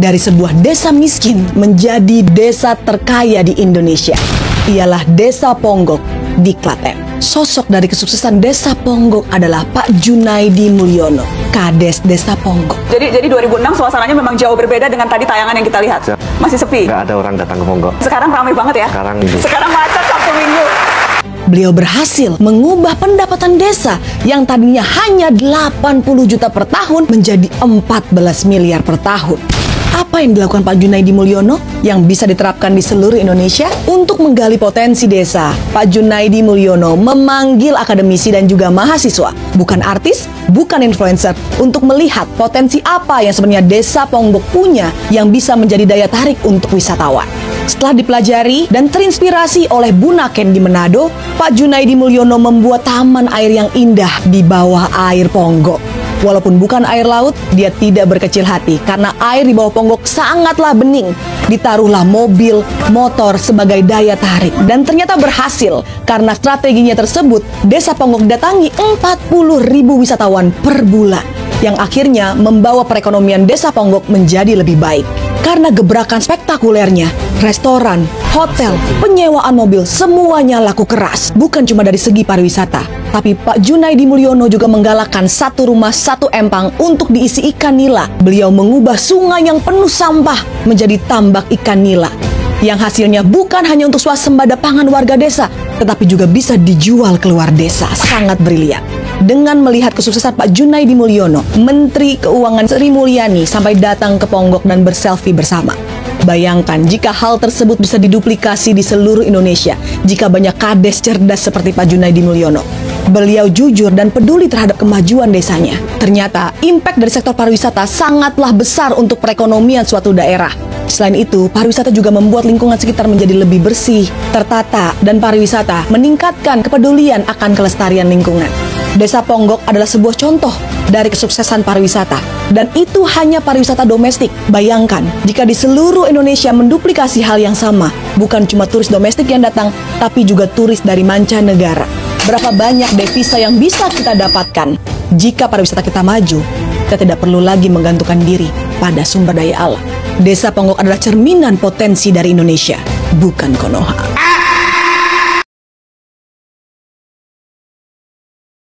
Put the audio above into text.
dari sebuah desa miskin menjadi desa terkaya di Indonesia. Ialah Desa Ponggok di Klaten. Sosok dari kesuksesan Desa Ponggok adalah Pak Junaidi Mulyono, Kades Desa Ponggok. Jadi 2006 suasananya memang jauh berbeda dengan tadi tayangan yang kita lihat. Masih sepi. Nggak ada orang datang ke Ponggok. Sekarang ramai banget ya. Sekarang macet Sabtu Minggu. Beliau berhasil mengubah pendapatan desa yang tadinya hanya 80 juta per tahun menjadi 14 miliar per tahun. Apa yang dilakukan Pak Junaidi Mulyono yang bisa diterapkan di seluruh Indonesia? Untuk menggali potensi desa, Pak Junaidi Mulyono memanggil akademisi dan juga mahasiswa, bukan artis, bukan influencer, untuk melihat potensi apa yang sebenarnya Desa Ponggok punya yang bisa menjadi daya tarik untuk wisatawan. Setelah dipelajari dan terinspirasi oleh Bunaken di Manado, Pak Junaidi Mulyono membuat taman air yang indah di bawah air Ponggok. Walaupun bukan air laut, dia tidak berkecil hati karena air di bawah Ponggok sangatlah bening. Ditaruhlah mobil, motor sebagai daya tarik. Dan ternyata berhasil karena strateginya tersebut, Desa Ponggok datangi 40.000 wisatawan per bulan. Yang akhirnya membawa perekonomian Desa Ponggok menjadi lebih baik. Karena gebrakan spektakulernya, restoran, hotel, penyewaan mobil, semuanya laku keras. Bukan cuma dari segi pariwisata, tapi Pak Junaidi Mulyono juga menggalakkan satu rumah satu empang untuk diisi ikan nila. Beliau mengubah sungai yang penuh sampah menjadi tambak ikan nila. Yang hasilnya bukan hanya untuk swasembada pangan warga desa, tetapi juga bisa dijual keluar desa. Sangat brilian. Dengan melihat kesuksesan Pak Junaidi Mulyono, Menteri Keuangan Sri Mulyani sampai datang ke Ponggok dan berselfie bersama. Bayangkan jika hal tersebut bisa diduplikasi di seluruh Indonesia, jika banyak kades cerdas seperti Pak Junaidi Mulyono. Beliau jujur dan peduli terhadap kemajuan desanya. Ternyata impact dari sektor pariwisata sangatlah besar untuk perekonomian suatu daerah. Selain itu, pariwisata juga membuat lingkungan sekitar menjadi lebih bersih, tertata, dan pariwisata meningkatkan kepedulian akan kelestarian lingkungan. Desa Ponggok adalah sebuah contoh dari kesuksesan pariwisata. Dan itu hanya pariwisata domestik. Bayangkan, jika di seluruh Indonesia menduplikasi hal yang sama, bukan cuma turis domestik yang datang, tapi juga turis dari mancanegara. Berapa banyak devisa yang bisa kita dapatkan jika pariwisata kita maju? Kita tidak perlu lagi menggantungkan diri pada sumber daya alam. Desa Ponggok adalah cerminan potensi dari Indonesia, bukan Konoha.